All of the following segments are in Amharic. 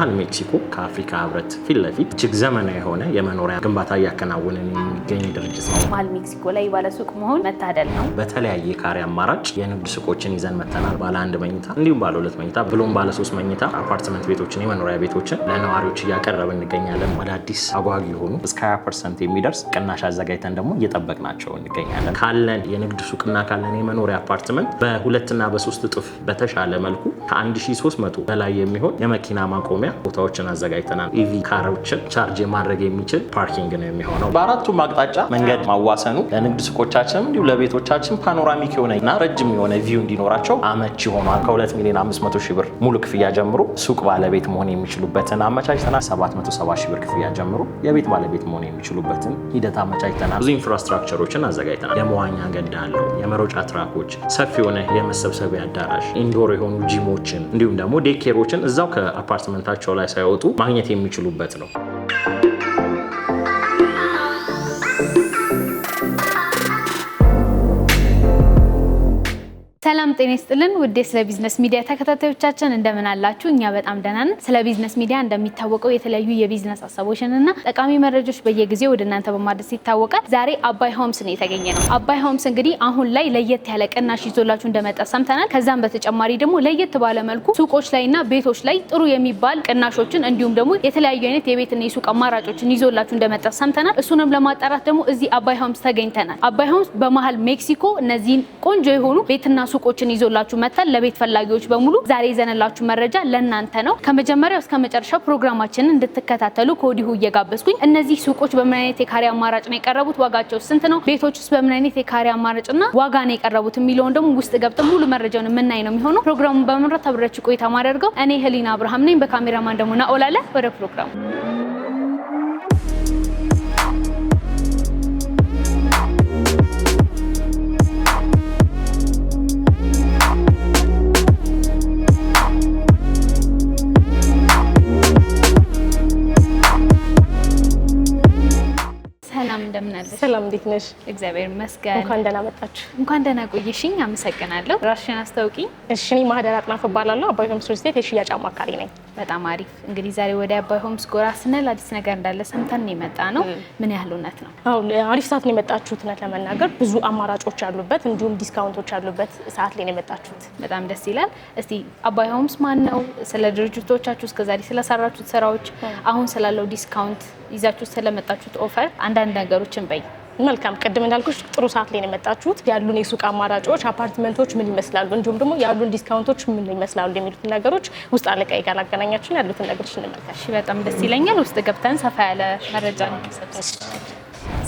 በመሃል ሜክሲኮ ከአፍሪካ ህብረት ፊት ለፊት እጅግ ዘመናዊ የሆነ የመኖሪያ ግንባታ እያከናወንን የሚገኝ ድርጅት ነው። መሃል ሜክሲኮ ላይ ባለሱቅ መሆን መታደል ነው። በተለያየ ካሬ አማራጭ የንግድ ሱቆችን ይዘን መተናል። ባለ 1 መኝታ እንዲሁም ባለ 2 መኝታ ብሎም ባለ 3 መኝታ አፓርትመንት ቤቶችን የመኖሪያ ቤቶችን ለነዋሪዎች እያቀረብን እንገኛለን። አዳዲስ አጓጊ የሆኑ እስከ 20% የሚደርስ ቅናሽ አዘጋጅተን ደግሞ እየጠበቅናቸው እንገኛለን። ካለን የንግድ ሱቅና ካለን የመኖሪያ አፓርትመንት በ2 እና በ3 እጥፍ በተሻለ መልኩ ከ1300 በላይ የሚሆን የመኪና ማቆሚያ ቦታዎችን አዘጋጅተናል። ኢቪ ካሮችን ቻርጅ ማድረግ የሚችል ፓርኪንግ ነው የሚሆነው። በአራቱም አቅጣጫ መንገድ ማዋሰኑ ለንግድ ሱቆቻችን እንዲሁ ለቤቶቻችን ፓኖራሚክ የሆነና ረጅም የሆነ ቪው እንዲኖራቸው አመቺ ሆኗል። ከ2,500,000 ብር ሙሉ ክፍያ ጀምሮ ሱቅ ባለቤት መሆን የሚችሉበትን አመቻችተናል። 770,000 ብር ክፍያ ጀምሮ የቤት ባለቤት መሆን የሚችሉበትን ሂደት አመቻችተናል። ብዙ ኢንፍራስትራክቸሮችን አዘጋጅተናል። የመዋኛ ገንዳ አለው፣ የመሮጫ ትራኮች፣ ሰፊ የሆነ የመሰብሰቢያ አዳራሽ፣ ኢንዶር የሆኑ ጂሞችን እንዲሁም ደግሞ ዴኬሮችን እዛው ከአፓርትመንታቸው ላይ ሳይወጡ ማግኘት የሚችሉበት ነው። ሰላም ጤና ይስጥልን ውዴ ስለ ቢዝነስ ሚዲያ ተከታታዮቻችን እንደምን አላችሁ? እኛ በጣም ደህና ነን። ስለ ቢዝነስ ሚዲያ እንደሚታወቀው የተለያዩ የቢዝነስ ሀሳቦችንና ጠቃሚ መረጃዎች በየጊዜው ወደ እናንተ በማድረስ ይታወቃል። ዛሬ አባይ ሆምስ ነው የተገኘ ነው። አባይ ሆምስ እንግዲህ አሁን ላይ ለየት ያለ ቅናሽ ይዞላችሁ እንደመጣ ሰምተናል። ከዛም በተጨማሪ ደግሞ ለየት ባለ መልኩ ሱቆች ላይና ቤቶች ላይ ጥሩ የሚባል ቅናሾችን እንዲሁም ደግሞ የተለያዩ አይነት የቤትና የሱቅ አማራጮችን ይዞላችሁ እንደመጣ ሰምተናል። እሱንም ለማጣራት ደግሞ እዚህ አባይ ሆምስ ተገኝተናል። አባይ ሆምስ በመሃል ሜክሲኮ እነዚህን ቆንጆ የሆኑ ቤትና ሱቆችን ይዞላችሁ መጣል። ለቤት ፈላጊዎች በሙሉ ዛሬ ይዘንላችሁ መረጃ ለእናንተ ነው። ከመጀመሪያው እስከ መጨረሻው ፕሮግራማችንን እንድትከታተሉ ከወዲሁ እየጋበዝኩኝ እነዚህ ሱቆች በምን አይነት የካሬ አማራጭ ነው የቀረቡት፣ ዋጋቸው ስንት ነው፣ ቤቶችስ በምን አይነት የካሬ አማራጭና ዋጋ ነው የቀረቡት የሚለውን ደግሞ ውስጥ ገብተን ሙሉ መረጃውን የምናይ ነው የሚሆነው። ፕሮግራሙን በመምራት አብራችሁ ቆይታ ማደርገው እኔ ህሊና አብርሃም ነኝ። በካሜራማን ደግሞ ናኦላለ። ወደ ፕሮግራሙ ሰላም እንዴት ነሽ? እግዚአብሔር ይመስገን። እንኳን ደህና መጣችሁ። እንኳን ደህና ቆየሽኝ። አመሰግናለሁ። ራስሽን አስተዋውቂኝ። እሺ፣ እኔ ማህደር አጥናፍ እባላለሁ። አባይ ሆምስ ሪል ስቴት የሽያጭ አማካሪ ነኝ። በጣም አሪፍ። እንግዲህ ዛሬ ወደ አባይ ሆምስ ጎራ ስንል አዲስ ነገር እንዳለ ሰምተን ነው የመጣ ነው። ምን ያህል እውነት ነው? አዎ፣ አሪፍ ሰዓት ነው የመጣችሁት። እውነት ለመናገር ብዙ አማራጮች ያሉበት እንዲሁም ዲስካውንቶች ያሉበት ሰዓት ላይ ነው የመጣችሁት። በጣም ደስ ይላል። እስቲ አባይ ሆምስ ማን ነው? ስለ ድርጅቶቻችሁ እስከዛሬ ስለሰራችሁት ስራዎች፣ አሁን ስላለው ዲስካውንት፣ ይዛችሁ ስለመጣችሁት ኦፈር አንዳንድ ነገሮችን በይ። መልካም። ቅድም እንዳልኩሽ ጥሩ ሰዓት ላይ ነው የመጣችሁት። ያሉን የሱቅ አማራጮች፣ አፓርትመንቶች ምን ይመስላሉ፣ እንዲሁም ደግሞ ያሉን ዲስካውንቶች ምን ይመስላሉ የሚሉትን ነገሮች ውስጥ አለቃይ ጋር አገናኛችን ያሉትን ነገሮች እንመልከት። እሺ፣ በጣም ደስ ይለኛል። ውስጥ ገብተን ሰፋ ያለ መረጃ እንሰብስብ።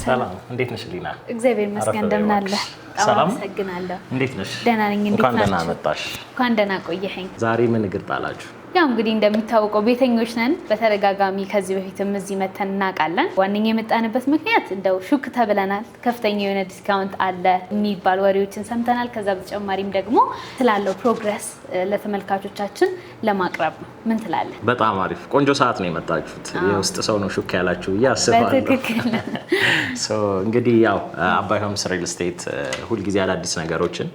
ሰላም፣ እንዴት ነሽ ሊና? እግዚአብሔር ይመስገን። እንደምን አለ? ሰላም፣ አመሰግናለሁ። እንዴት ነሽ? ደህና ነኝ። እንዴት እንኳን ናችሁ? ደህና መጣሽ። እንኳን ደህና ቆየኸኝ። ዛሬ ምን እግር ጣላችሁ? ያው እንግዲህ እንደሚታወቀው ቤተኞች ነን። በተደጋጋሚ ከዚህ በፊትም እዚህ መተን እናውቃለን። ዋነኛ የመጣንበት ምክንያት እንደው ሹክ ተብለናል፣ ከፍተኛ የሆነ ዲስካውንት አለ የሚባል ወሬዎችን ሰምተናል። ከዛ በተጨማሪም ደግሞ ስላለው ፕሮግረስ ለተመልካቾቻችን ለማቅረብ ነው። ምን ትላለህ? በጣም አሪፍ ቆንጆ ሰዓት ነው የመጣችሁት። የውስጥ ሰው ነው ሹክ ያላችሁ ብዬ አስባለሁ። በትክክል። እንግዲህ ያው አባይ ሆምስ ሪል ስቴት ሁልጊዜ አዳዲስ ነገሮችን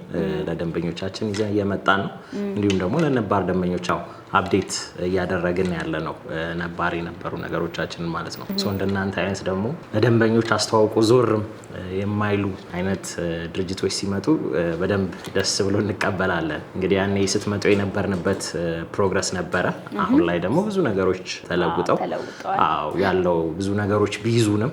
ለደንበኞቻችን ይዘን እየመጣን ነው። እንዲሁም ደግሞ ለነባር ደንበኞች አፕዴት እያደረግን ያለ ነው። ነባር የነበሩ ነገሮቻችንን ማለት ነው። እንደናንተ አይነት ደግሞ ለደንበኞች አስተዋውቁ ዞርም የማይሉ አይነት ድርጅቶች ሲመጡ በደንብ ደስ ብሎ እንቀበላለን። እንግዲህ ያኔ ስትመጡ የነበርንበት ፕሮግረስ ነበረ። አሁን ላይ ደግሞ ብዙ ነገሮች ተለውጠው ያለው ብዙ ነገሮች ቢይዙንም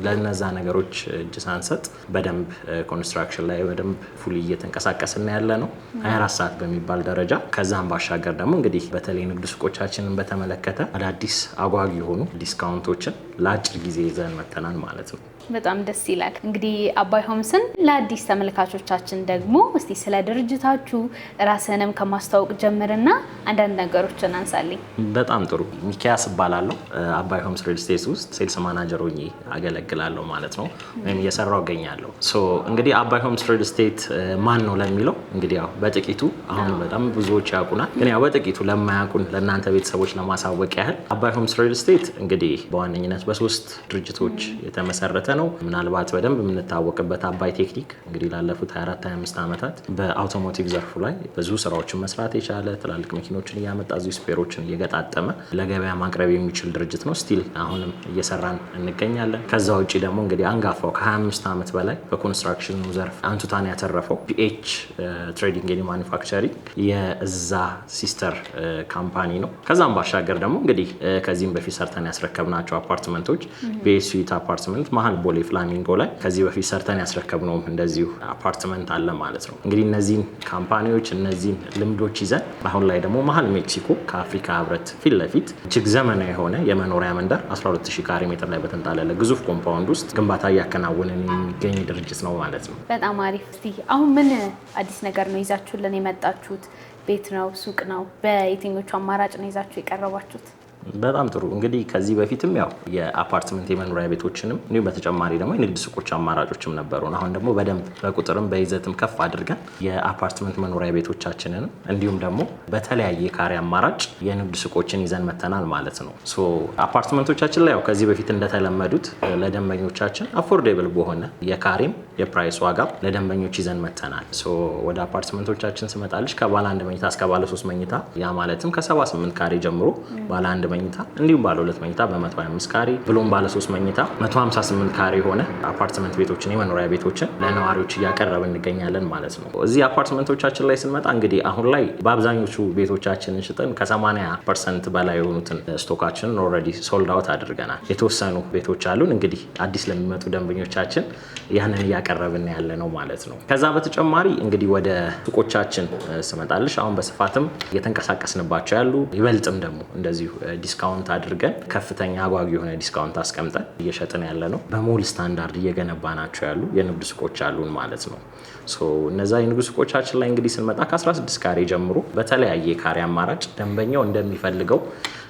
ለነዛ ነገሮች እጅ ሳንሰጥ በደንብ ኮንስትራክሽን ላይ በደንብ ፉል እየተንቀሳቀስን ያለ ነው 24 ሰዓት በሚባል ደረጃ። ከዛም ባሻገር ደግሞ እንግዲህ በተለይ ንግድ ሱቆቻችንን በተመለከተ አዳዲስ አጓጊ የሆኑ ዲስካውንቶችን ለአጭር ጊዜ ይዘን መተናል ማለት ነው። በጣም ደስ ይላል። እንግዲህ አባይ ሆምስን ለአዲስ ተመልካቾቻችን ደግሞ እስቲ ስለ ድርጅታችሁ ራስንም ከማስተዋወቅ ጀምርና አንዳንድ ነገሮችን አንሳልኝ። በጣም ጥሩ። ሚኪያስ እባላለሁ። አባይ ሆምስ ሪል ስቴት ውስጥ ሴልስ ማናጀር ሆኜ አገለግላለሁ ማለት ነው፣ ወይም እየሰራው እገኛለሁ። እንግዲህ አባይ ሆምስ ሪል ስቴት ማን ነው ለሚለው እንግዲህ ያው በጥቂቱ አሁን በጣም ብዙዎች ያውቁናል፣ ግን ያው በጥቂቱ ለማያውቁን ለእናንተ ቤተሰቦች ለማሳወቅ ያህል አባይ ሆምስ ሪል ስቴት እንግዲህ በዋነኝነት በ3 ድርጅቶች የተመሰረተ ነው። ነው። ምናልባት በደንብ የምንታወቅበት አባይ ቴክኒክ እንግዲህ ላለፉት 24-25 ዓመታት በአውቶሞቲቭ ዘርፉ ላይ ብዙ ስራዎችን መስራት የቻለ ትላልቅ መኪኖችን እያመጣ እዚሁ ስፔሮችን እየገጣጠመ ለገበያ ማቅረብ የሚችል ድርጅት ነው። ስቲል አሁንም እየሰራን እንገኛለን። ከዛ ውጪ ደግሞ እንግዲህ አንጋፋው ከ25 ዓመት በላይ በኮንስትራክሽኑ ዘርፍ አንቱታን ያተረፈው ፒኤች ትሬዲንግ ኤንድ ማኒፋክቸሪንግ የዛ ሲስተር ካምፓኒ ነው። ከዛም ባሻገር ደግሞ እንግዲህ ከዚህም በፊት ሰርተን ያስረከብናቸው አፓርትመንቶች ቤስዊት አፓርትመንት መሀል ቦሌ ፍላሚንጎ ላይ ከዚህ በፊት ሰርተን ያስረከብነው እንደዚሁ አፓርትመንት አለ ማለት ነው። እንግዲህ እነዚህን ካምፓኒዎች እነዚህን ልምዶች ይዘን አሁን ላይ ደግሞ መሀል ሜክሲኮ ከአፍሪካ ህብረት ፊት ለፊት እጅግ ዘመናዊ የሆነ የመኖሪያ መንደር 12000 ካሬ ሜትር ላይ በተንጣለለ ግዙፍ ኮምፓውንድ ውስጥ ግንባታ እያከናወንን የሚገኝ ድርጅት ነው ማለት ነው። በጣም አሪፍ። እስቲ አሁን ምን አዲስ ነገር ነው ይዛችሁልን የመጣችሁት? ቤት ነው? ሱቅ ነው? በየትኞቹ አማራጭ ነው ይዛችሁ የቀረባችሁት? በጣም ጥሩ። እንግዲህ ከዚህ በፊትም ያው የአፓርትመንት የመኖሪያ ቤቶችንም እንዲሁም በተጨማሪ ደግሞ የንግድ ሱቆች አማራጮችም ነበሩን። አሁን ደግሞ በደንብ በቁጥርም በይዘትም ከፍ አድርገን የአፓርትመንት መኖሪያ ቤቶቻችንን እንዲሁም ደግሞ በተለያየ ካሬ አማራጭ የንግድ ሱቆችን ይዘን መተናል ማለት ነው። ሶ አፓርትመንቶቻችን ላይ ያው ከዚህ በፊት እንደተለመዱት ለደንበኞቻችን አፎርዴብል በሆነ የካሬም የፕራይስ ዋጋ ለደንበኞች ይዘን መተናል። ሶ ወደ አፓርትመንቶቻችን ስመጣልሽ ከባለ 1 መኝታ እስከ ባለ 3 መኝታ ያ ማለትም ከ78 ካሬ ጀምሮ ባለ 1 መኝታ እንዲሁም ባለ 2 መኝታ በ125 ካሬ ብሎም ባለ 3 መኝታ 158 ካሬ ሆነ አፓርትመንት ቤቶችን የመኖሪያ ቤቶችን ለነዋሪዎች እያቀረብን እንገኛለን ማለት ነው። እዚህ አፓርትመንቶቻችን ላይ ስንመጣ እንግዲህ አሁን ላይ በአብዛኞቹ ቤቶቻችንን ሽጠን ከ80% በላይ የሆኑትን ስቶካችንን ኦልሬዲ ሶልድ አውት አድርገናል። የተወሰኑ ቤቶች አሉን። እንግዲህ አዲስ ለሚመጡ ደንበኞቻችን ያንን እያቀረብን ያለ ነው ማለት ነው። ከዛ በተጨማሪ እንግዲህ ወደ ሱቆቻችን ስመጣልሽ አሁን በስፋትም እየተንቀሳቀስንባቸው ያሉ ይበልጥም ደግሞ እንደዚሁ ዲስካውንት አድርገን ከፍተኛ አጓጊ የሆነ ዲስካውንት አስቀምጠን እየሸጥን ያለ ነው። በሞል ስታንዳርድ እየገነባናቸው ያሉ የንግድ ሱቆች አሉን ማለት ነው። ሶ እነዛ የንግድ ሱቆቻችን ላይ እንግዲህ ስንመጣ ከ16 ካሬ ጀምሮ በተለያየ ካሬ አማራጭ ደንበኛው እንደሚፈልገው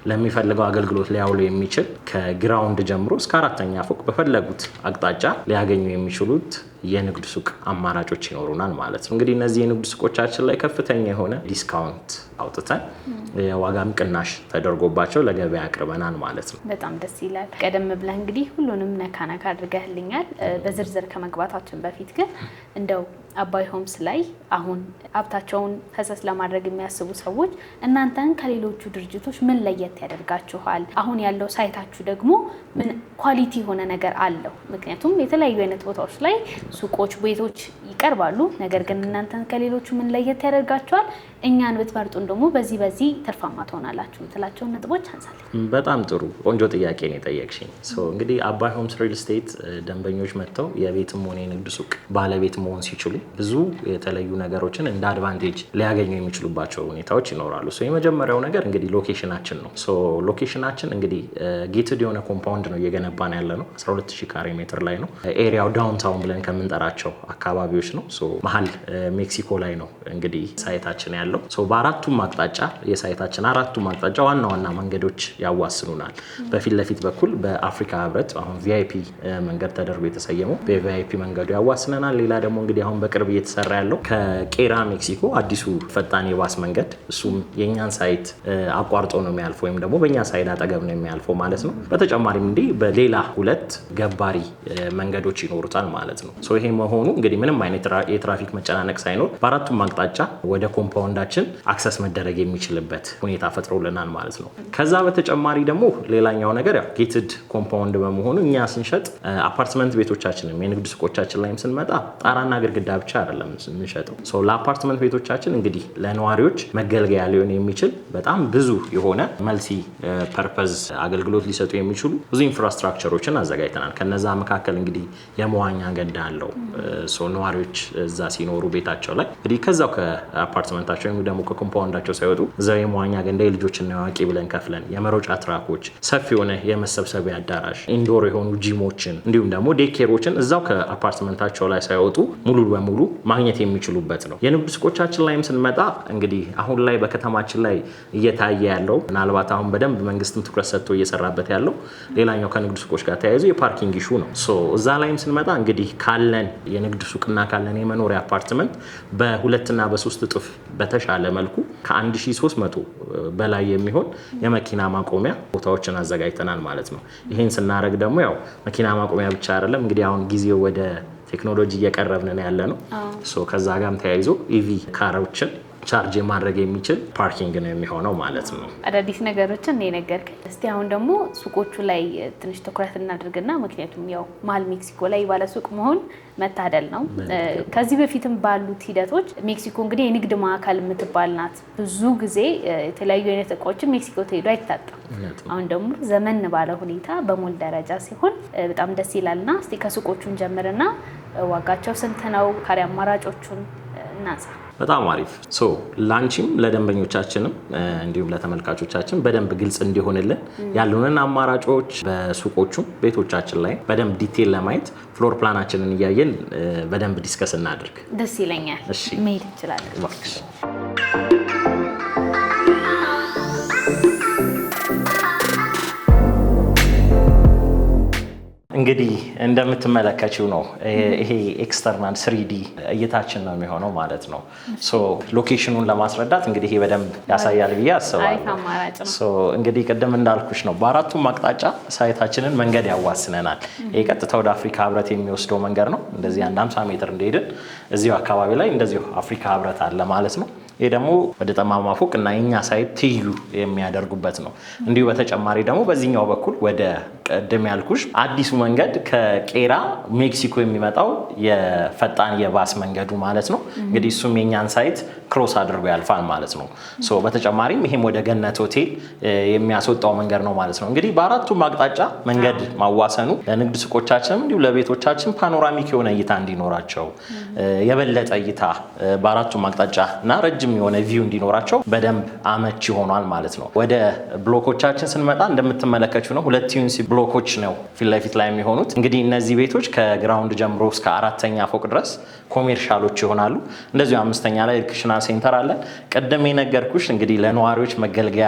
ለሚፈልገው አገልግሎት ሊያውሉ የሚችል ከግራውንድ ጀምሮ እስከ 4ኛ ፎቅ በፈለጉት አቅጣጫ ሊያገኙ የሚችሉት የንግድ ሱቅ አማራጮች ይኖሩናል ማለት ነው። እንግዲህ እነዚህ የንግድ ሱቆቻችን ላይ ከፍተኛ የሆነ ዲስካውንት አውጥተን የዋጋም ቅናሽ ተደርጎባቸው ለገበያ አቅርበናል ማለት ነው። በጣም ደስ ይላል። ቀደም ብለህ እንግዲህ ሁሉንም ነካ አድርገህልኛል። በዝርዝር ከመግባታችን በፊት ግን እንደው አባይ ሆምስ ላይ አሁን ሀብታቸውን ፈሰስ ለማድረግ የሚያስቡ ሰዎች እናንተን ከሌሎቹ ድርጅቶች ምን ለየት ያደርጋችኋል? አሁን ያለው ሳይታችሁ ደግሞ ምን ኳሊቲ የሆነ ነገር አለው? ምክንያቱም የተለያዩ አይነት ቦታዎች ላይ ሱቆች፣ ቤቶች ይቀርባሉ። ነገር ግን እናንተን ከሌሎቹ ምን ለየት ያደርጋችኋል? እኛን ብትመርጡን ደግሞ በዚህ ትርፋማ ትሆናላችሁ የምትላቸውን ነጥቦች አንሳለን። በጣም ጥሩ ቆንጆ ጥያቄ ነው የጠየቅሽኝ። እንግዲህ አባይ ሆምስ ሪል ስቴት ደንበኞች መጥተው የቤትም ሆነ የንግድ ሱቅ ባለቤት መሆን ሲችሉ ብዙ የተለዩ ነገሮችን እንደ አድቫንቴጅ ሊያገኙ የሚችሉባቸው ሁኔታዎች ይኖራሉ። የመጀመሪያው ነገር እንግዲህ ሎኬሽናችን ነው። ሎኬሽናችን እንግዲህ ጌትድ የሆነ ኮምፓውንድ ነው እየገነባን ያለ ነው። 12000 ካሬ ሜትር ላይ ነው። ኤሪያው ዳውንታውን ብለን ከምንጠራቸው አካባቢዎች ነው። መሀል ሜክሲኮ ላይ ነው እንግዲህ ሳይታችን ያለው። በአራቱም አቅጣጫ የሳይታችን አራቱም አቅጣጫ ዋና ዋና መንገዶች ያዋስኑናል። በፊት ለፊት በኩል በአፍሪካ ህብረት አሁን ቪአይፒ መንገድ ተደርጎ የተሰየመው በቪአይፒ መንገዱ ያዋስነናል። ሌላ ደግሞ እንግዲህ አሁን በቅርብ እየተሰራ ያለው ከቄራ ሜክሲኮ አዲሱ ፈጣን የባስ መንገድ እሱም የኛን ሳይት አቋርጦ ነው የሚያልፈው ወይም ደግሞ በእኛ ሳይድ አጠገብ ነው የሚያልፈው ማለት ነው። በተጨማሪም እንዲህ በሌላ 2 ገባሪ መንገዶች ይኖሩታል ማለት ነው። ይሄ መሆኑ እንግዲህ ምንም አይነት የትራፊክ መጨናነቅ ሳይኖር በአራቱም አቅጣጫ ወደ ኮምፓውንዳችን አክሰስ መደረግ የሚችልበት ሁኔታ ፈጥሮልናል ማለት ነው። ከዛ በተጨማሪ ደግሞ ሌላኛው ነገር ያው ጌትድ ኮምፓውንድ በመሆኑ እኛ ስንሸጥ አፓርትመንት ቤቶቻችንም የንግድ ሱቆቻችን ላይም ስንመጣ ጣራና ግድግዳ ብቻ አይደለም የምንሸጠው። ለአፓርትመንት ቤቶቻችን እንግዲህ ለነዋሪዎች መገልገያ ሊሆን የሚችል በጣም ብዙ የሆነ መልቲ ፐርፐዝ አገልግሎት ሊሰጡ የሚችሉ ብዙ ኢንፍራስትራክቸሮችን አዘጋጅተናል። ከነዛ መካከል እንግዲህ የመዋኛ ገንዳ አለው። ነዋሪዎች እዛ ሲኖሩ ቤታቸው ላይ እንግዲህ ከዛው ከአፓርትመንታቸው ወይም ደግሞ ከኮምፓውንዳቸው ሳይወጡ እዛው የመዋኛ ገንዳ የልጆችና የአዋቂ ብለን ከፍለን የመሮጫ ትራኮች፣ ሰፊ የሆነ የመሰብሰቢያ አዳራሽ፣ ኢንዶር የሆኑ ጂሞችን እንዲሁም ደግሞ ዴኬሮችን እዛው ከአፓርትመንታቸው ላይ ሳይወጡ ሙሉ በሙሉ ማግኘት የሚችሉበት ነው። የንግድ ሱቆቻችን ላይም ስንመጣ እንግዲህ አሁን ላይ በከተማችን ላይ እየታየ ያለው ምናልባት አሁን በደንብ መንግስትም ትኩረት ሰጥቶ እየሰራበት ያለው ሌላኛው ከንግድ ሱቆች ጋር ተያይዞ የፓርኪንግ ኢሹ ነው። እዛ ላይም ስንመጣ እንግዲህ ካለን የንግድ ሱቅና ካለን የመኖሪያ አፓርትመንት በ2 እና በ3 እጥፍ በተሻለ መልኩ ከ1300 በላይ የሚሆን የመኪና ማቆሚያ ቦታዎችን አዘጋጅተናል ማለት ነው። ይሄን ስናደርግ ደግሞ ያው መኪና ማቆሚያ ብቻ አይደለም እንግዲህ አሁን ጊዜው ወደ ቴክኖሎጂ እየቀረብን ነው ያለ ነው። ከዛ ጋርም ተያይዞ ኢቪ ካሮችን ቻርጅ ማድረግ የሚችል ፓርኪንግ ነው የሚሆነው ማለት ነው። አዳዲስ ነገሮችን ነው የነገርከኝ። እስቲ አሁን ደግሞ ሱቆቹ ላይ ትንሽ ትኩረት እናድርግና ምክንያቱም ያው መሀል ሜክሲኮ ላይ ባለ ሱቅ መሆን መታደል ነው። ከዚህ በፊትም ባሉት ሂደቶች ሜክሲኮ እንግዲህ የንግድ ማዕከል የምትባል ናት። ብዙ ጊዜ የተለያዩ አይነት እቃዎችን ሜክሲኮ ተሄዶ አይታጣም። አሁን ደግሞ ዘመን ባለ ሁኔታ በሞል ደረጃ ሲሆን በጣም ደስ ይላልና እስቲ ከሱቆቹን ጀምርና ዋጋቸው ስንት ነው? ካሬ አማራጮቹን እናንሳ። በጣም አሪፍ ላንቺም ለደንበኞቻችንም እንዲሁም ለተመልካቾቻችን በደንብ ግልጽ እንዲሆንልን ያሉንን አማራጮች በሱቆቹ ቤቶቻችን ላይ በደንብ ዲቴል ለማየት ፍሎር ፕላናችንን እያየን በደንብ ዲስከስ እናድርግ። ደስ ይለኛል። መሄድ እንችላለን። እንግዲህ እንደምትመለከችው ነው ይሄ ኤክስተርናል 3D እይታችን ነው የሚሆነው ማለት ነው። ሎኬሽኑን ለማስረዳት እንግዲህ ይሄ በደንብ ያሳያል ብዬ አስባለሁ። እንግዲህ ቅድም እንዳልኩሽ ነው በአራቱም አቅጣጫ ሳይታችንን መንገድ ያዋስነናል። ይሄ ቀጥታ ወደ አፍሪካ ህብረት የሚወስደው መንገድ ነው። እንደዚህ 50 ሜትር እንደሄድን እዚሁ አካባቢ ላይ እንደዚሁ አፍሪካ ህብረት አለ ማለት ነው። ይሄ ደግሞ ወደ ጠማማ ፎቅ እና የኛ ሳይት ትይዩ የሚያደርጉበት ነው። እንዲሁ በተጨማሪ ደግሞ በዚህኛው በኩል ወደ ቀደም ያልኩሽ አዲሱ መንገድ ከቄራ ሜክሲኮ የሚመጣው የፈጣን የባስ መንገዱ ማለት ነው። እንግዲህ እሱም የኛን ሳይት ክሮስ አድርጎ ያልፋል ማለት ነው። በተጨማሪም ይሄም ወደ ገነት ሆቴል የሚያስወጣው መንገድ ነው ማለት ነው። እንግዲህ በአራቱም አቅጣጫ መንገድ ማዋሰኑ ለንግድ ሱቆቻችንም እንዲሁ ለቤቶቻችን ፓኖራሚክ የሆነ እይታ እንዲኖራቸው የበለጠ እይታ በአራቱም አቅጣጫ እና ረጅም የሆነ ቪው እንዲኖራቸው በደንብ አመቺ ሆኗል ማለት ነው። ወደ ብሎኮቻችን ስንመጣ እንደምትመለከቱት ነው 2 ዩኒሲ ብሎኮች ነው ፊት ለፊት ላይ የሚሆኑት። እንግዲህ እነዚህ ቤቶች ከግራውንድ ጀምሮ እስከ 4ኛ ፎቅ ድረስ ኮሜርሻሎች ይሆናሉ። እንደዚሁ 5ኛ ላይ ኤዱኬሽናል ሴንተር አለ። ቀደም የነገርኩሽ እንግዲህ ለነዋሪዎች መገልገያ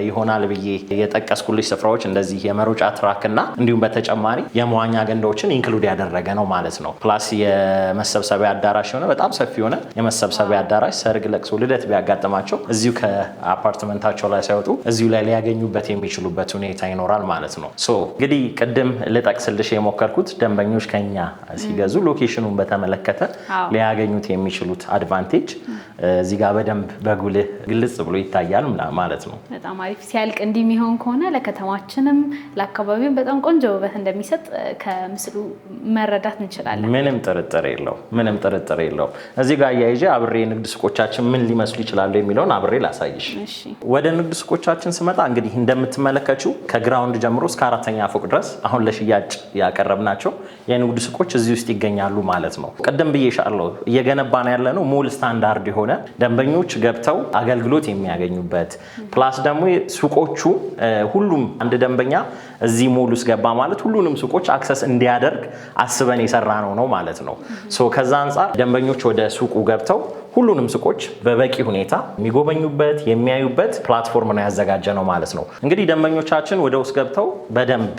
ይሆናል ብዬ የጠቀስኩልሽ ስፍራዎች እንደዚህ የመሮጫ ትራክና እንዲሁም በተጨማሪ የመዋኛ ገንዳዎችን ኢንክሉድ ያደረገ ነው ማለት ነው። ፕላስ የመሰብሰቢያ አዳራሽ የሆነ በጣም ሰፊ የሆነ የመሰብሰቢያ አዳራሽ ሰርግ፣ ለቅሶ፣ ልደት ቢያጋጥማቸው እዚሁ ከአፓርትመንታቸው ላይ ሳይወጡ እዚሁ ላይ ሊያገኙበት የሚችሉበት ሁኔታ ይኖራል ማለት ነው። እንግዲህ ቅድም ልጠቅስልሽ የሞከርኩት ደንበኞች ከኛ ሲገዙ ሎኬሽኑን በተመለከተ ሊያገኙት የሚችሉት አድቫንቴጅ እዚህ ጋር በደንብ በጉልህ ግልጽ ብሎ ይታያል ማለት ነው። በጣም አሪፍ። ሲያልቅ እንዲህ የሚሆን ከሆነ ለከተማችንም ለአካባቢውም በጣም ቆንጆ ውበት እንደሚሰጥ ከምስሉ መረዳት እንችላለን። ምንም ጥርጥር የለው። እዚህ ጋር አያይዤ አብሬ ንግድ ሱቆቻችን ምን ሊመስሉ ይችላሉ የሚለውን አብሬ ላሳይሽ። ወደ ንግድ ሱቆቻችን ስመጣ እንግዲህ እንደምትመለከችው ከግራውንድ ጀምሮ እስከ 4ኛ ፎቅ ድረስ አሁን ለሽያጭ ያቀረብናቸው የንግድ ሱቆች እዚህ ውስጥ ይገኛሉ ማለት ነው። ቀደም ብዬሻለሁ እየገነባን ያለነው ሞል ስታንዳርድ የሆነ ደንበኞች ገብተው አገልግሎት የሚያገኙበት ፕላስ ደግሞ ሱቆቹ ሁሉም አንድ ደንበኛ እዚህ ሞል ውስጥ ገባ ማለት ሁሉንም ሱቆች አክሰስ እንዲያደርግ አስበን የሰራ ነው ማለት ነው። ከዛ አንፃር ደንበኞች ወደ ሱቁ ገብተው ሁሉንም ሱቆች በበቂ ሁኔታ የሚጎበኙበት የሚያዩበት ፕላትፎርም ነው ያዘጋጀ ነው ማለት ነው። እንግዲህ ደንበኞቻችን ወደ ውስጥ ገብተው በደንብ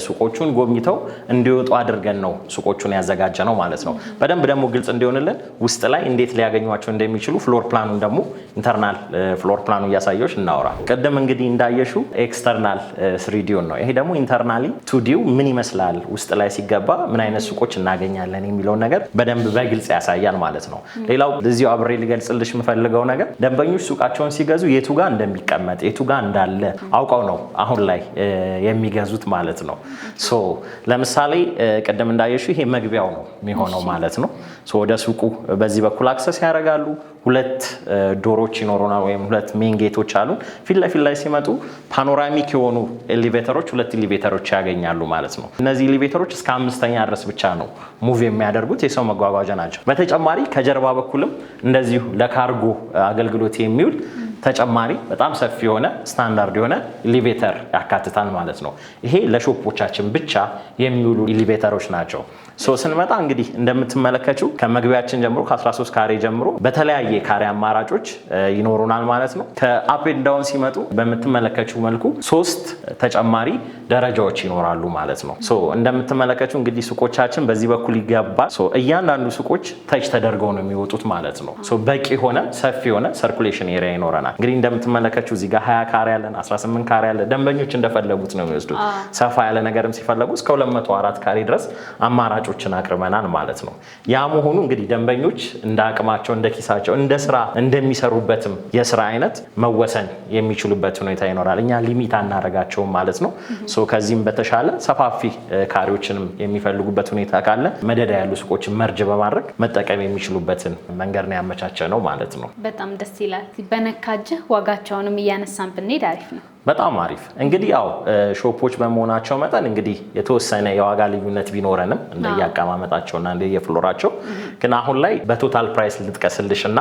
ሱቆቹን ጎብኝተው እንዲወጡ አድርገን ነው ሱቆቹን ያዘጋጀ ነው ማለት ነው። በደንብ ደግሞ ግልጽ እንዲሆንልን ውስጥ ላይ እንዴት ሊያገኟቸው እንደሚችሉ ፍሎር ፕላኑን ደግሞ ኢንተርናል ፍሎር ፕላኑ እያሳየሁሽ እናወራ። ቀደም እንግዲህ እንዳየሽው ኤክስተርናል 3D ነው። ይሄ ደግሞ ኢንተርናሊ 2Dው ምን ይመስላል ውስጥ ላይ ሲገባ ምን አይነት ሱቆች እናገኛለን የሚለውን ነገር በደንብ በግልጽ ያሳያል ማለት ነው። ሌላው እዚሁ አብሬ ልገልጽልሽ የምፈልገው ነገር ደንበኞች ሱቃቸውን ሲገዙ የቱ ጋር እንደሚቀመጥ የቱ ጋር እንዳለ አውቀው ነው አሁን ላይ የሚገዙት ማለት ነው። ለምሳሌ ቀደም እንዳየሽው ይሄ መግቢያው ነው የሚሆነው ማለት ነው። ወደ ሱቁ በዚህ በኩል አክሰስ ያደርጋሉ። 2 ዶሮች ይኖሩናል ወይም 2 ሜን ጌቶች አሉ። ፊት ለፊት ላይ ሲመጡ ፓኖራሚክ የሆኑ ኤሊቬተሮች 2 ኤሊቬተሮች ያገኛሉ ማለት ነው። እነዚህ ኤሊቬተሮች እስከ 5ኛ ድረስ ብቻ ነው ሙቭ የሚያደርጉት የሰው መጓጓዣ ናቸው። በተጨማሪ ከጀርባ በኩልም እንደዚሁ ለካርጎ አገልግሎት የሚውል ተጨማሪ በጣም ሰፊ የሆነ ስታንዳርድ የሆነ ኤሌቬተር ያካትታል ማለት ነው። ይሄ ለሾፖቻችን ብቻ የሚውሉ ኤሌቬተሮች ናቸው። ስንመጣ እንግዲህ እንደምትመለከቱ ከመግቢያችን ጀምሮ ከ13 ካሬ ጀምሮ በተለያየ ካሬ አማራጮች ይኖሩናል ማለት ነው። ከአፕ ኤንድ ዳውን ሲመጡ በምትመለከቱ መልኩ 3 ተጨማሪ ደረጃዎች ይኖራሉ ማለት ነው። እንደምትመለከቱ እንግዲህ ሱቆቻችን በዚህ በኩል ይገባል። እያንዳንዱ ሱቆች ተች ተደርገው ነው የሚወጡት ማለት ነው። በቂ ሆነ ሰፊ የሆነ ሰርኩሌሽን ኤሪያ ይኖረናል። እንግዲህ እንደምትመለከቱ እዚህ ጋር 20 ካሬ ያለን 18 ካሬ ያለ ደንበኞች እንደፈለጉት ነው የሚወስዱት። ሰፋ ያለ ነገርም ሲፈለጉ እስከ 204 ካሬ ድረስ አማራጮችን አቅርበናል ማለት ነው። ያ መሆኑ እንግዲህ ደንበኞች እንደ አቅማቸው እንደ ኪሳቸው እንደ ስራ እንደሚሰሩበትም የስራ አይነት መወሰን የሚችሉበት ሁኔታ ይኖራል። እኛ ሊሚት አናረጋቸውም ማለት ነው። ከዚህም በተሻለ ሰፋፊ ካሬዎችንም የሚፈልጉበት ሁኔታ ካለ መደዳ ያሉ ሱቆችን መርጅ በማድረግ መጠቀም የሚችሉበትን መንገድ ነው ያመቻቸ ነው ማለት ነው። በጣም ደስ ይላል። በነካጅህ ዋጋቸውንም እያነሳን ብንሄድ አሪፍ ነው። በጣም አሪፍ እንግዲህ ያው ሾፖች በመሆናቸው መጠን እንግዲህ የተወሰነ የዋጋ ልዩነት ቢኖረንም እንደየአቀማመጣቸውና እንደየፍሎራቸው ግን አሁን ላይ በቶታል ፕራይስ ልጥቀስልሽና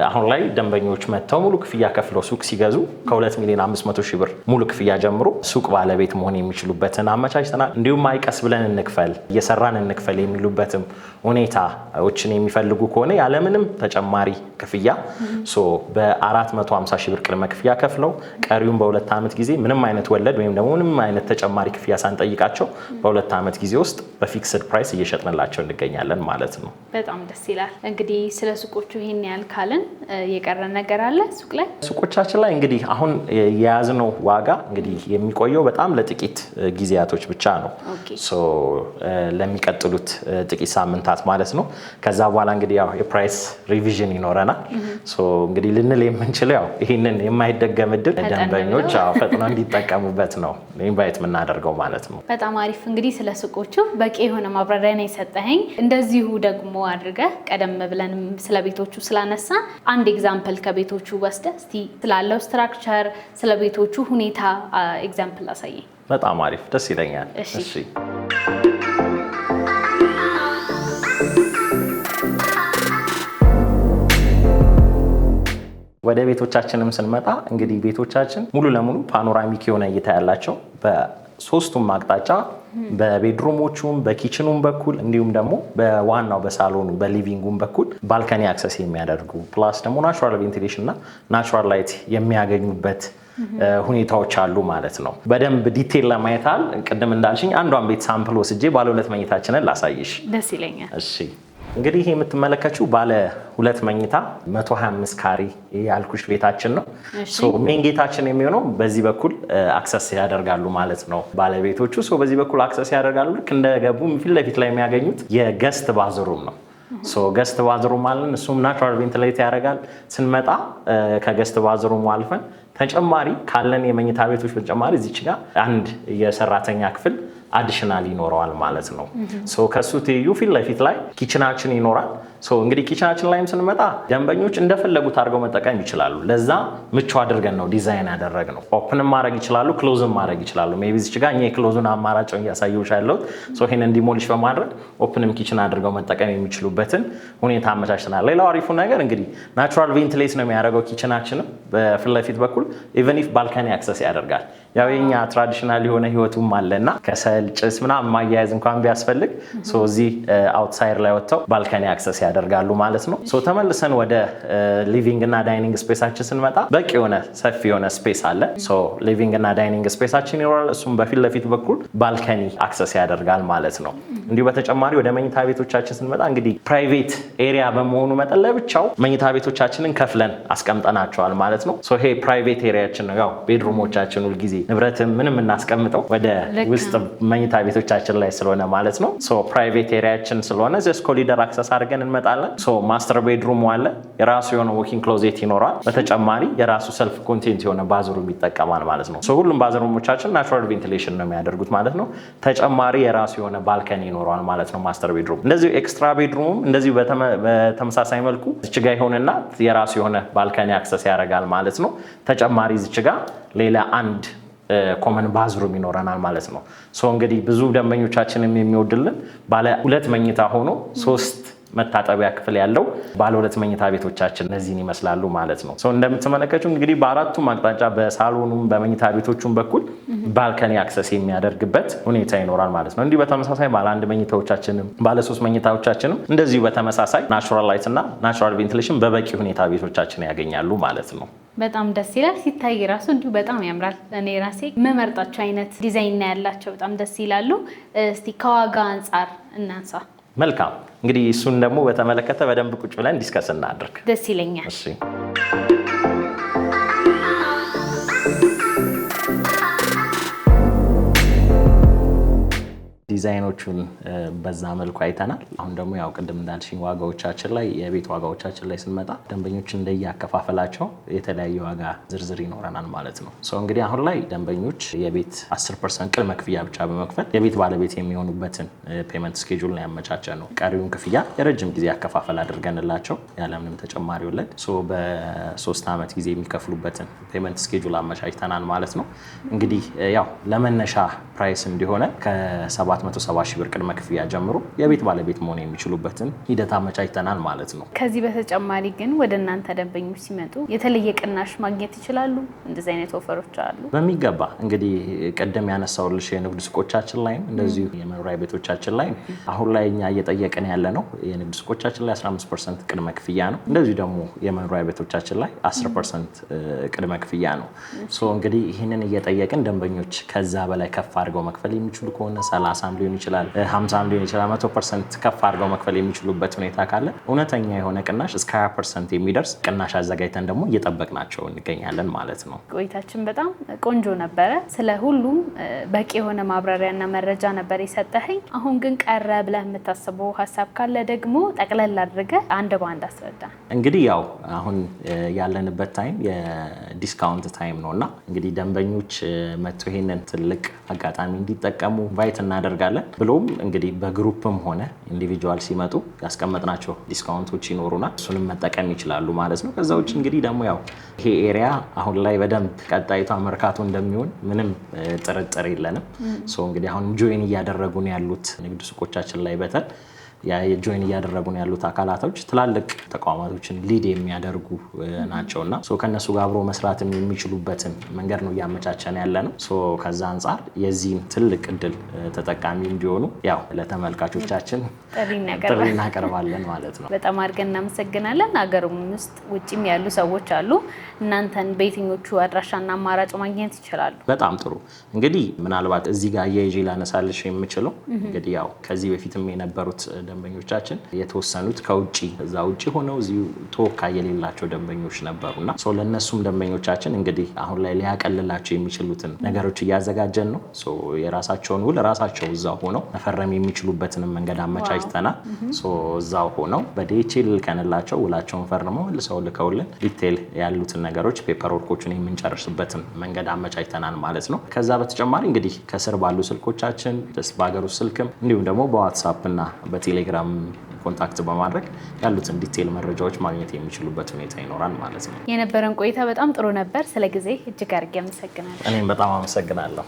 አሁን ላይ ደንበኞች መጥተው ሙሉ ክፍያ ከፍለው ሱቅ ሲገዙ ከ2 ሚሊዮን 500 ሺህ ብር ሙሉ ክፍያ ጀምሮ ሱቅ ባለቤት መሆን የሚችሉበትን አመቻችተናል። እንዲሁም አይቀስ ብለን እንክፈል እየሰራን እንክፈል የሚሉበትም ሁኔታዎችን የሚፈልጉ ከሆነ ያለምንም ተጨማሪ ክፍያ በ450 ሺህ ብር ቅድመ ክፍያ ከፍለው ቀሪውን በ2 ዓመት ጊዜ ምንም አይነት ወለድ ወይም ደግሞ ምንም አይነት ተጨማሪ ክፍያ ሳንጠይቃቸው በ2 ዓመት ጊዜ ውስጥ በፊክስድ ፕራይስ እየሸጥንላቸው እንገኛለን ማለት ነው። በጣም ደስ ይላል። እንግዲህ ስለ ሱቆቹ ይሄን ያህል ካልን የቀረ ነገር አለ ሱቅ ላይ? ሱቆቻችን ላይ እንግዲህ አሁን የያዝነው ዋጋ እንግዲህ የሚቆየው በጣም ለጥቂት ጊዜያቶች ብቻ ነው። ለሚቀጥሉት ጥቂት ሳምንታት ማለት ነው። ከዛ በኋላ እንግዲህ ያው የፕራይስ ሪቪዥን ይኖረናል። እንግዲህ ልንል የምንችለው ያው ይሄንን የማይደገም እድል ደንበኞች ፈጥነው እንዲጠቀሙበት ነው ኢንቫይት የምናደርገው ማለት ነው። በጣም አሪፍ። እንግዲህ ስለ ሱቆቹ በቂ የሆነ ማብራሪያ ነው የሰጠኸኝ። እንደዚሁ ደግሞ አድርገህ ቀደም ብለንም ስለ ቤቶቹ ስላነሳ አንድ ኤግዛምፕል ከቤቶቹ ወስደህ እስቲ ስላለው ስትራክቸር ስለ ቤቶቹ ሁኔታ ኤግዛምፕል አሳየኝ። በጣም አሪፍ፣ ደስ ይለኛል። እሺ ወደ ቤቶቻችንም ስንመጣ እንግዲህ ቤቶቻችን ሙሉ ለሙሉ ፓኖራሚክ የሆነ እይታ ያላቸው በሶስቱም አቅጣጫ በቤድሩሞቹም በኪችኑም በኩል እንዲሁም ደግሞ በዋናው በሳሎኑ በሊቪንጉም በኩል ባልከኒ አክሰስ የሚያደርጉ ፕላስ ደግሞ ናቹራል ቬንቲሌሽን እና ናቹራል ላይት የሚያገኙበት ሁኔታዎች አሉ ማለት ነው። በደንብ ዲቴል ለማየታል ቅድም እንዳልሽኝ አንዷን ቤት ሳምፕል ወስጄ ባለ 2 መኝታችንን ላሳይሽ። ደስ ይለኛል። እሺ እንግዲህ ይሄ የምትመለከችው ባለ 2 መኝታ 125 ካሬ ያልኩሽ ቤታችን ነው። ሜን ጌታችን የሚሆነው በዚህ በኩል አክሰስ ያደርጋሉ ማለት ነው ባለቤቶቹ። በዚህ በኩል አክሰስ ያደርጋሉ። ልክ እንደገቡ ፊት ለፊት ላይ የሚያገኙት የገስት ባዝሩም ነው። ገስት ባዝሩም አለን። እሱም ናቹራል ቬንቲሌት ያደርጋል። ስንመጣ ከገስት ባዝሩም አልፈን ተጨማሪ ካለን የመኝታ ቤቶች በተጨማሪ እዚች ጋር አንድ የሰራተኛ ክፍል አዲሽናል ይኖረዋል ማለት ነው። ከሱ ትይዩ ፊት ለፊት ላይ ኪችናችን ይኖራል። እንግዲህ ኪችናችን ላይም ስንመጣ ደንበኞች እንደፈለጉት አድርገው መጠቀም ይችላሉ። ለዛ ምቹ አድርገን ነው ዲዛይን ያደረግነው። ኦፕንም ማድረግ ይችላሉ፣ ክሎዝም ማድረግ ይችላሉ። ሜይ ቢ እዚች ጋር እኛ የክሎዙን አማራጭ እያሳየሁሽ ያለሁት ይሄንን ዲሞሊሽ በማድረግ ኦፕንም ኪችን አድርገው መጠቀም የሚችሉበትን ሁኔታ አመቻችተናል። ሌላው አሪፉ ነገር እንግዲህ ናቹራል ቬንቲሌት ነው የሚያደርገው ኪችናችንም በፊት ለፊት በኩል ኢቨን ኢፍ ባልከኒ አክሰስ ያደርጋል። ያው የኛ ትራዲሽናል የሆነ ህይወቱም አለና ከሰል ጭስ ምናምን ማያያዝ እንኳን ቢያስፈልግ እዚህ አውትሳይድ ላይ ወጥተው ባልከኒ አክሰስ ያደርጋሉ ማለት ነው። ተመልሰን ወደ ሊቪንግ እና ዳይኒንግ ስፔሳችን ስንመጣ በቂ የሆነ ሰፊ የሆነ ስፔስ አለ። ሊቪንግ እና ዳይኒንግ ስፔሳችን ይኖራል። እሱም በፊት ለፊት በኩል ባልከኒ አክሰስ ያደርጋል ማለት ነው። እንዲሁ በተጨማሪ ወደ መኝታ ቤቶቻችን ስንመጣ እንግዲህ ፕራይቬት ኤሪያ በመሆኑ መጠን ለብቻው መኝታ ቤቶቻችንን ከፍለን አስቀምጠናቸዋል ማለት ነው። ይሄ ፕራይቬት ኤሪያችን ነው። ያው ቤድሩሞቻችን ሁልጊዜ ንብረትም ምንም እናስቀምጠው ወደ ውስጥ መኝታ ቤቶቻችን ላይ ስለሆነ ማለት ነው። ፕራይቬት ኤሪያችን ስለሆነ ዘስ ኮሊደር አክሰስ አድርገን እንመጣለን። ማስተር ቤድሩም አለ። የራሱ የሆነ ዎኪንግ ክሎዜት ይኖራል። በተጨማሪ የራሱ ሰልፍ ኮንቴንት የሆነ ባዝሩም ይጠቀማል ማለት ነው። ሁሉም ባዝሩሞቻችን ናቹራል ቬንቲሌሽን ነው የሚያደርጉት ማለት ነው። ተጨማሪ የራሱ የሆነ ባልከኒ ይኖረዋል ማለት ነው ማስተር ቤድሩም። እንደዚሁ ኤክስትራ ቤድሩም እንደዚሁ በተመሳሳይ መልኩ ዝችጋ ይሆንና የራሱ የሆነ ባልከኒ አክሰስ ያደርጋል ማለት ነው። ተጨማሪ ዝችጋ ሌላ አንድ ኮመን ባዝሩም ይኖረናል ማለት ነው። እንግዲህ ብዙ ደንበኞቻችንም የሚወድልን ባለ 2 መኝታ ሆኖ 3 መታጠቢያ ክፍል ያለው ባለ 2 መኝታ ቤቶቻችን እነዚህን ይመስላሉ ማለት ነው። እንደምትመለከቱ እንግዲህ በአራቱም አቅጣጫ በሳሎኑም በመኝታ ቤቶቹም በኩል ባልከኒ አክሰስ የሚያደርግበት ሁኔታ ይኖራል ማለት ነው። እንዲሁ በተመሳሳይ ባለ 1 መኝታዎቻችንም ባለ 3 መኝታዎቻችንም እንደዚሁ በተመሳሳይ ናቹራል ላይት እና ናቹራል ቬንቲሌሽን በበቂ ሁኔታ ቤቶቻችን ያገኛሉ ማለት ነው። በጣም ደስ ይላል። ሲታይ ራሱ እንዲሁ በጣም ያምራል። እኔ ራሴ መመርጣቸው አይነት ዲዛይን ያላቸው በጣም ደስ ይላሉ። እስቲ ከዋጋ አንጻር እናንሳ። መልካም እንግዲህ እሱን ደግሞ በተመለከተ በደንብ ቁጭ ብለን ዲስከስ እናድርግ። ደስ ይለኛል። እሺ ዲዛይኖቹን በዛ መልኩ አይተናል። አሁን ደግሞ ያው ቅድም እንዳልሽኝ ዋጋዎቻችን ላይ የቤት ዋጋዎቻችን ላይ ስንመጣ ደንበኞች እንደያከፋፈላቸው የተለያየ ዋጋ ዝርዝር ይኖረናል ማለት ነው። እንግዲህ አሁን ላይ ደንበኞች የቤት 10% ቅድመ ክፍያ ብቻ በመክፈል የቤት ባለቤት የሚሆኑበትን ፔመንት ስኬጁል ነው ያመቻቸ ነው። ቀሪውን ክፍያ የረጅም ጊዜ አከፋፈል አድርገንላቸው ያለምንም ተጨማሪ ወለድ በ3 ዓመት ጊዜ የሚከፍሉበትን ፔመንት ስኬጁል አመቻችተናል ማለት ነው። እንግዲህ ያው ለመነሻ ፕራይስ እንዲሆነ ከ770 ሺህ ብር ቅድመ ክፍያ ጀምሮ የቤት ባለቤት መሆን የሚችሉበትን ሂደት አመቻችተናል ማለት ነው። ከዚህ በተጨማሪ ግን ወደ እናንተ ደንበኞች ሲመጡ የተለየ ቅናሽ ማግኘት ይችላሉ? እንደዚህ አይነት ኦፈሮች አሉ? በሚገባ እንግዲህ ቀደም ያነሳውልሽ የንግድ ሱቆቻችን ላይ እንደዚሁ የመኖሪያ ቤቶቻችን ላይ አሁን ላይ እኛ እየጠየቅን ያለ ነው። የንግድ ሱቆቻችን ላይ 15% ቅድመ ክፍያ ነው። እንደዚሁ ደግሞ የመኖሪያ ቤቶቻችን ላይ 10% ቅድመ ክፍያ ነው። እንግዲህ ይህንን እየጠየቅን ደንበኞች ከዛ በላይ ከፍ አድርገው መክፈል የሚችሉ ከሆነ 30 ሊሆን ይችላል 50 ሊሆን ይችላል 100% ከፍ አድርገው መክፈል የሚችሉበት ሁኔታ ካለ እውነተኛ የሆነ ቅናሽ እስከ 20% የሚደርስ ቅናሽ አዘጋጅተን ደግሞ እየጠበቅናቸው እንገኛለን ማለት ነው። ቆይታችን በጣም ቆንጆ ነበረ። ስለ ሁሉም በቂ የሆነ ማብራሪያና መረጃ ነበር የሰጠኸኝ። አሁን ግን ቀረ ብለህ የምታስበው ሀሳብ ካለ ደግሞ ጠቅለል አድርገህ አንድ በአንድ አስረዳ። እንግዲህ ያው አሁን ያለንበት ታይም የዲስካውንት ታይም ነውና እንግዲህ ደንበኞች መጥቶ ይሄንን ትልቅ አጋጣሚ እንዲጠቀሙ ቫይት እናደርጋለን። ብሎም እንግዲህ በግሩፕም ሆነ ኢንዲቪጁዋል ሲመጡ ያስቀመጥናቸው ዲስካውንቶች ይኖሩናል። እሱንም መጠቀም ይችላሉ ማለት ነው። ከዛ ውጭ እንግዲህ ደግሞ ያው ይሄ ኤሪያ አሁን ላይ በደንብ ቀጣይቷ መርካቶ እንደሚሆን ምንም ጥርጥር የለንም። እንግዲህ አሁን ጆይን እያደረጉን ያሉት ንግድ ሱቆቻችን ላይ በተል የጆይን እያደረጉን ያሉት አካላቶች ትላልቅ ተቋማቶችን ሊድ የሚያደርጉ ናቸውና ከነሱ ጋር አብሮ መስራት የሚችሉበትን መንገድ ነው እያመቻቸን ያለ ነው። ከዛ አንጻር የዚህን ትልቅ እድል ተጠቃሚ እንዲሆኑ ያው ለተመልካቾቻችን ጥሪ እናቀርባለን ማለት ነው። በጣም አድርገን እናመሰግናለን። ሀገሩም ውስጥ ውጭም ያሉ ሰዎች አሉ። እናንተን በየትኞቹ አድራሻና አማራጭ ማግኘት ይችላሉ? በጣም ጥሩ። እንግዲህ ምናልባት እዚህ ጋር አያይዤ ላነሳልሽ የምችለው እንግዲህ ያው ከዚህ በፊትም የነበሩት ደንበኞቻችን የተወሰኑት ከውጪ እዛ ውጪ ሆነው እዚሁ ተወካይ የሌላቸው ደንበኞች ነበሩና ለነሱም ደንበኞቻችን እንግዲህ አሁን ላይ ሊያቀልላቸው የሚችሉትን ነገሮች እያዘጋጀን ነው። የራሳቸውን ውል ራሳቸው እዛው ሆነው መፈረም የሚችሉበትንም መንገድ አመቻችተናል። እዛው ሆነው በዲኤችኤል ልከንላቸው ውላቸውን ፈርመው መልሰው ልከውልን ዲቴል ያሉትን ነገሮች ፔፐር ወርኮችን የምንጨርስበትን መንገድ አመቻችተናል ማለት ነው። ከዛ በተጨማሪ እንግዲህ ከስር ባሉ ስልኮቻችን በሀገር ውስጥ ስልክም እንዲሁም ደግሞ በዋትስአፕ እና በቴሌግራም ኮንታክት በማድረግ ያሉትን ዲቴል መረጃዎች ማግኘት የሚችሉበት ሁኔታ ይኖራል ማለት ነው። የነበረን ቆይታ በጣም ጥሩ ነበር። ስለ ጊዜ እጅግ አድርጌ አመሰግናለሁ። እኔም በጣም አመሰግናለሁ።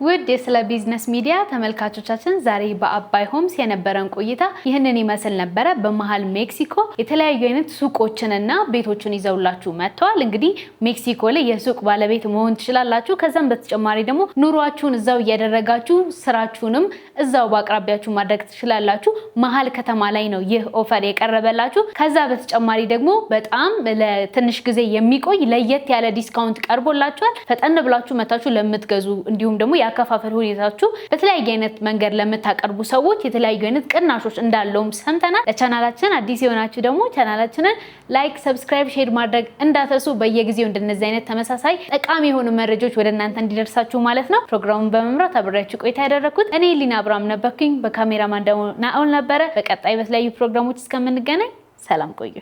ውድ የስለ ቢዝነስ ሚዲያ ተመልካቾቻችን ዛሬ በአባይ ሆምስ የነበረን ቆይታ ይህንን ይመስል ነበረ። በመሃል ሜክሲኮ የተለያዩ አይነት ሱቆችንና ቤቶችን ይዘውላችሁ መጥተዋል። እንግዲህ ሜክሲኮ ላይ የሱቅ ባለቤት መሆን ትችላላችሁ። ከዛም በተጨማሪ ደግሞ ኑሯችሁን እዛው እያደረጋችሁ ስራችሁንም እዛው በአቅራቢያችሁ ማድረግ ትችላላችሁ። መሃል ከተማ ላይ ነው ይህ ኦፈር የቀረበላችሁ። ከዛ በተጨማሪ ደግሞ በጣም ለትንሽ ጊዜ የሚቆይ ለየት ያለ ዲስካውንት ቀርቦላችኋል። ፈጠን ብላችሁ መታችሁ ለምትገዙ እንዲሁም ደግሞ ያከፋፈል ሁኔታችሁ በተለያየ አይነት መንገድ ለምታቀርቡ ሰዎች የተለያዩ አይነት ቅናሾች እንዳለውም ሰምተናል። ለቻናላችን አዲስ የሆናችሁ ደግሞ ቻናላችንን ላይክ፣ ሰብስክራይብ፣ ሼር ማድረግ እንዳትረሱ። በየጊዜው እንደነዚህ አይነት ተመሳሳይ ጠቃሚ የሆኑ መረጃዎች ወደ እናንተ እንዲደርሳችሁ ማለት ነው። ፕሮግራሙን በመምራት አብሬያችሁ ቆይታ ያደረኩት እኔ ሊና አብርሃም ነበርኩኝ። በካሜራማን ደግሞ ናኦል ነበረ። በቀጣይ በተለያዩ ፕሮግራሞች እስከምንገናኝ ሰላም ቆዩ።